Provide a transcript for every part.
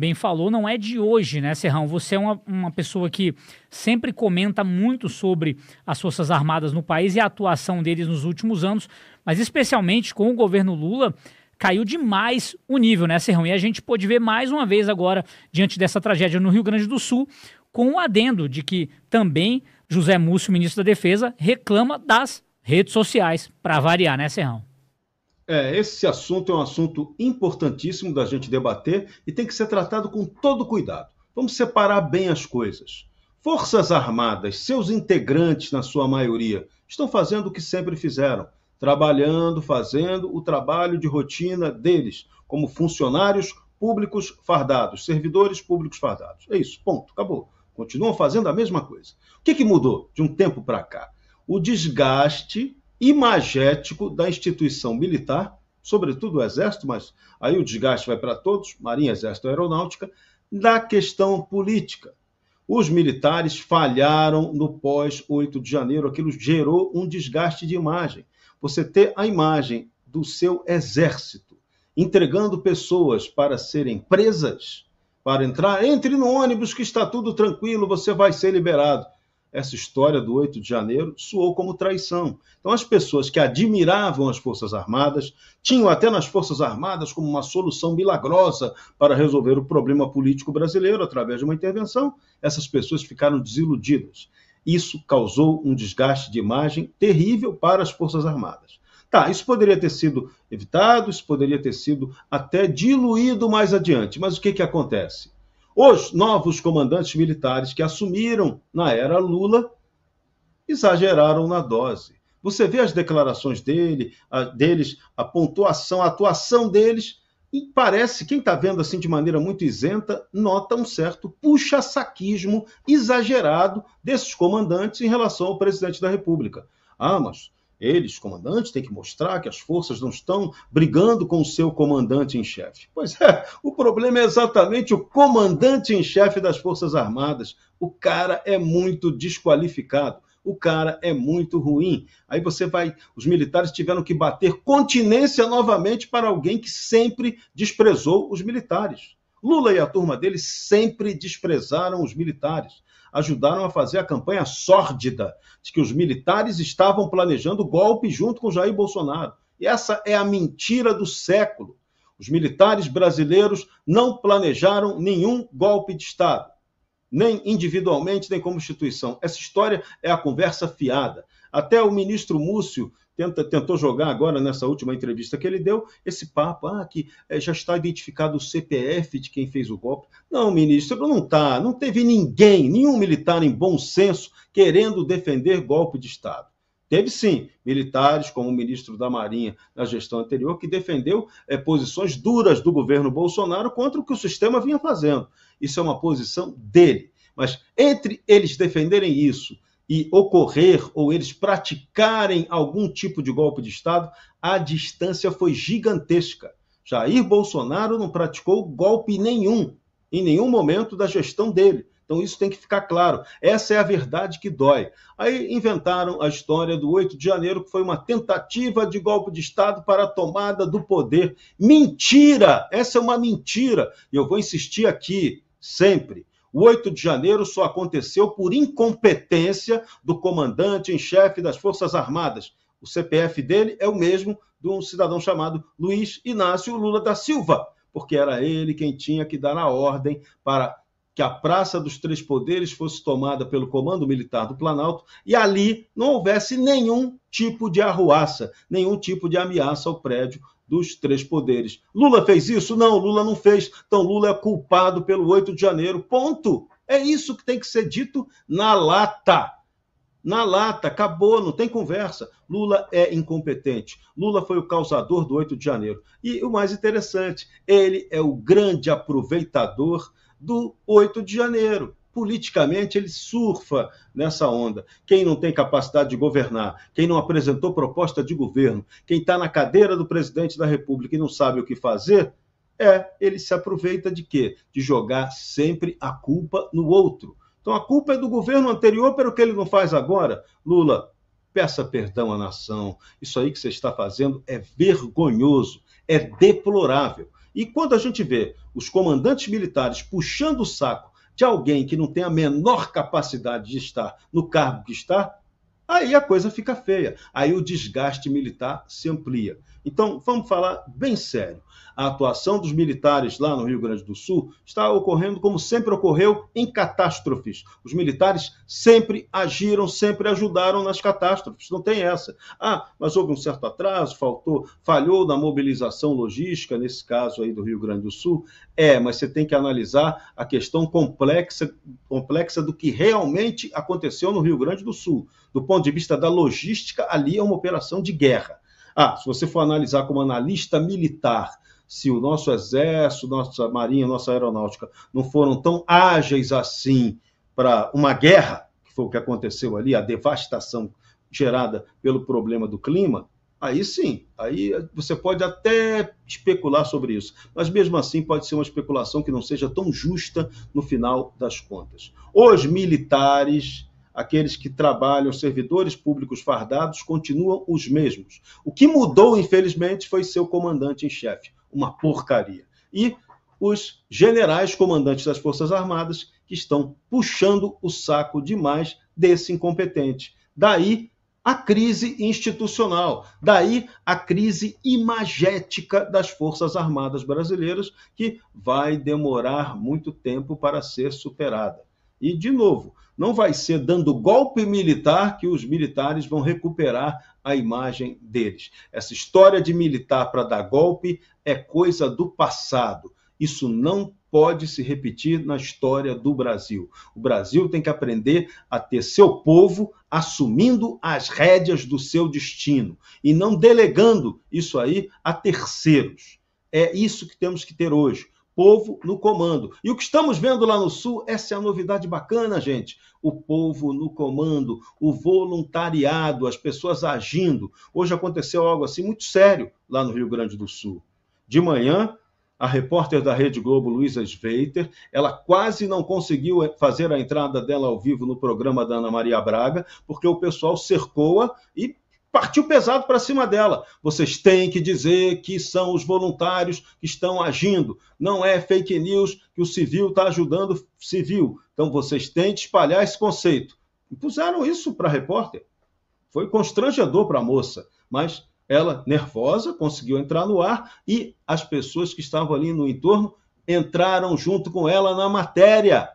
bem falou, não é de hoje, né, Serrão? Você é uma pessoa que sempre comenta muito sobre as Forças Armadas no país e a atuação deles nos últimos anos, mas especialmente com o governo Lula, caiu demais o nível, né, Serrão? E a gente pôde ver mais uma vez agora, diante dessa tragédia no Rio Grande do Sul, com o adendo de que também José Múcio, ministro da Defesa, reclama das redes sociais, para variar, né, Serrão? Esse assunto é um assunto importantíssimo da gente debater e tem que ser tratado com todo cuidado. Vamos separar bem as coisas. Forças Armadas, seus integrantes, na sua maioria, estão fazendo o que sempre fizeram, trabalhando, fazendo o trabalho de rotina deles, como funcionários públicos fardados, servidores públicos fardados. É isso, ponto, acabou. Continuam fazendo a mesma coisa. O que mudou de um tempo para cá? O desgaste imagético da instituição militar, sobretudo o Exército, mas aí o desgaste vai para todos, Marinha, Exército e Aeronáutica, da questão política. Os militares falharam no pós-8 de janeiro, aquilo gerou um desgaste de imagem. Você ter a imagem do seu exército entregando pessoas para serem presas, para entrar, entre no ônibus que está tudo tranquilo, você vai ser liberado. Essa história do 8 de janeiro soou como traição. Então, as pessoas que admiravam as Forças Armadas, tinham até nas Forças Armadas como uma solução milagrosa para resolver o problema político brasileiro através de uma intervenção, essas pessoas ficaram desiludidas. Isso causou um desgaste de imagem terrível para as Forças Armadas. Tá, isso poderia ter sido evitado, isso poderia ter sido até diluído mais adiante, mas o que acontece? Os novos comandantes militares que assumiram na era Lula exageraram na dose. Você vê as declarações deles, a pontuação, a atuação deles, e parece, quem está vendo assim de maneira muito isenta, nota um certo puxa-saquismo exagerado desses comandantes em relação ao presidente da República. Mas eles, comandantes, têm que mostrar que as forças não estão brigando com o seu comandante em chefe. Pois é, o problema é exatamente o comandante em chefe das Forças Armadas. O cara é muito desqualificado, o cara é muito ruim. Aí os militares tiveram que bater continência novamente para alguém que sempre desprezou os militares. Lula e a turma dele sempre desprezaram os militares. Ajudaram a fazer a campanha sórdida de que os militares estavam planejando golpe junto com Jair Bolsonaro. E essa é a mentira do século. Os militares brasileiros não planejaram nenhum golpe de Estado, nem individualmente, nem como instituição. Essa história é a conversa fiada. Até o ministro Múcio tentou jogar agora, nessa última entrevista que ele deu, esse papo, que já está identificado o CPF de quem fez o golpe. Não, ministro, não está. Não teve ninguém, nenhum militar em bom senso, querendo defender golpe de Estado. Teve, sim, militares, como o ministro da Marinha na gestão anterior, que defendeu posições duras do governo Bolsonaro contra o que o sistema vinha fazendo. Isso é uma posição dele. Mas entre eles defenderem isso e ocorrer, ou eles praticarem algum tipo de golpe de Estado, a distância foi gigantesca. Jair Bolsonaro não praticou golpe nenhum, em nenhum momento da gestão dele. Então isso tem que ficar claro. Essa é a verdade que dói. Aí inventaram a história do 8 de janeiro, que foi uma tentativa de golpe de Estado para a tomada do poder. Mentira! Essa é uma mentira. E eu vou insistir aqui, sempre. O 8 de janeiro só aconteceu por incompetência do comandante em chefe das Forças Armadas. O CPF dele é o mesmo de um cidadão chamado Luiz Inácio Lula da Silva, porque era ele quem tinha que dar a ordem para que a Praça dos Três Poderes fosse tomada pelo Comando Militar do Planalto e ali não houvesse nenhum tipo de arruaça, nenhum tipo de ameaça ao prédio dos Três Poderes. Lula fez isso? Não, Lula não fez. Então Lula é culpado pelo 8 de janeiro. Ponto. É isso que tem que ser dito na lata. Na lata, acabou, não tem conversa. Lula é incompetente. Lula foi o causador do 8 de janeiro. E o mais interessante, ele é o grande aproveitador do 8 de janeiro. Politicamente, ele surfa nessa onda. Quem não tem capacidade de governar, quem não apresentou proposta de governo, quem está na cadeira do presidente da República e não sabe o que fazer, ele se aproveita de quê? De jogar sempre a culpa no outro. Então, a culpa é do governo anterior pelo que ele não faz agora. Lula, peça perdão à nação. Isso aí que você está fazendo é vergonhoso, é deplorável. E quando a gente vê os comandantes militares puxando o saco de alguém que não tem a menor capacidade de estar no cargo que está, aí a coisa fica feia, aí o desgaste militar se amplia. Então, vamos falar bem sério. A atuação dos militares lá no Rio Grande do Sul está ocorrendo como sempre ocorreu em catástrofes. Os militares sempre agiram, sempre ajudaram nas catástrofes, não tem essa. Mas houve um certo atraso, falhou na mobilização logística, nesse caso aí do Rio Grande do Sul. Mas você tem que analisar a questão complexa do que realmente aconteceu no Rio Grande do Sul. Do ponto de vista da logística, ali é uma operação de guerra. Se você for analisar como analista militar, se o nosso exército, nossa marinha, nossa aeronáutica não foram tão ágeis assim para uma guerra, que foi o que aconteceu ali, a devastação gerada pelo problema do clima, aí sim, aí você pode até especular sobre isso, mas mesmo assim pode ser uma especulação que não seja tão justa no final das contas. Os militares, aqueles que trabalham, servidores públicos fardados, continuam os mesmos. O que mudou, infelizmente, foi seu comandante em chefe. Uma porcaria. E os generais comandantes das Forças Armadas que estão puxando o saco demais desse incompetente. Daí a crise institucional, daí a crise imagética das Forças Armadas brasileiras, que vai demorar muito tempo para ser superada. E, de novo, não vai ser dando golpe militar que os militares vão recuperar a imagem deles. Essa história de militar para dar golpe é coisa do passado. Isso não pode se repetir na história do Brasil. O Brasil tem que aprender a ter seu povo assumindo as rédeas do seu destino e não delegando isso aí a terceiros. É isso que temos que ter hoje. Povo no comando. E o que estamos vendo lá no Sul, essa é a novidade bacana, gente. O povo no comando, o voluntariado, as pessoas agindo. Hoje aconteceu algo assim muito sério lá no Rio Grande do Sul. De manhã, a repórter da Rede Globo, Luísa Sveiter, ela quase não conseguiu fazer a entrada dela ao vivo no programa da Ana Maria Braga, porque o pessoal cercou-a e partiu pesado para cima dela. Vocês têm que dizer que são os voluntários que estão agindo. Não é fake news que o civil está ajudando o civil. Então vocês têm que espalhar esse conceito. E puseram isso para a repórter. Foi constrangedor para a moça, mas ela, nervosa, conseguiu entrar no ar e as pessoas que estavam ali no entorno entraram junto com ela na matéria.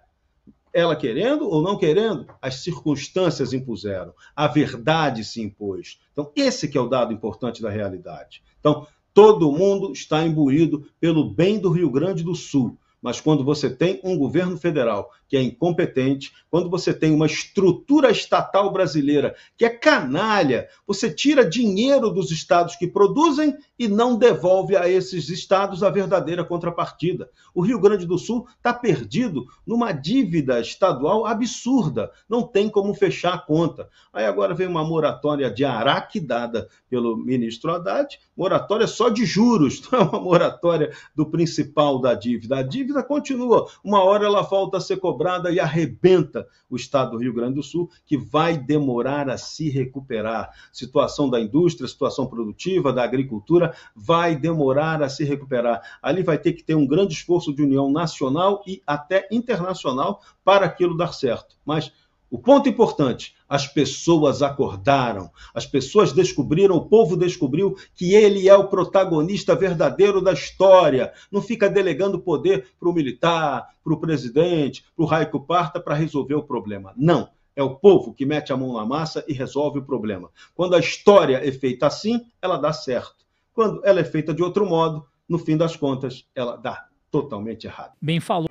Ela querendo ou não querendo, as circunstâncias impuseram, a verdade se impôs. Então, esse que é o dado importante da realidade. Então, todo mundo está imbuído pelo bem do Rio Grande do Sul. Mas quando você tem um governo federal que é incompetente, quando você tem uma estrutura estatal brasileira que é canalha, você tira dinheiro dos estados que produzem e não devolve a esses estados a verdadeira contrapartida. O Rio Grande do Sul está perdido numa dívida estadual absurda, não tem como fechar a conta. Aí agora vem uma moratória de Araque dada pelo ministro Haddad, moratória só de juros, não é uma moratória do principal da dívida. A dívida continua, uma hora ela volta a ser cobrada e arrebenta o estado do Rio Grande do Sul, que vai demorar a se recuperar. Situação da indústria, situação produtiva, da agricultura, vai demorar a se recuperar. Ali vai ter que ter um grande esforço de união nacional e até internacional para aquilo dar certo. Mas o ponto importante, as pessoas acordaram, as pessoas descobriram, o povo descobriu que ele é o protagonista verdadeiro da história. Não fica delegando poder para o militar, para o presidente, para o Raico Parta para resolver o problema. Não, é o povo que mete a mão na massa e resolve o problema. Quando a história é feita assim, ela dá certo. Quando ela é feita de outro modo, no fim das contas, ela dá totalmente errado. Bem falou.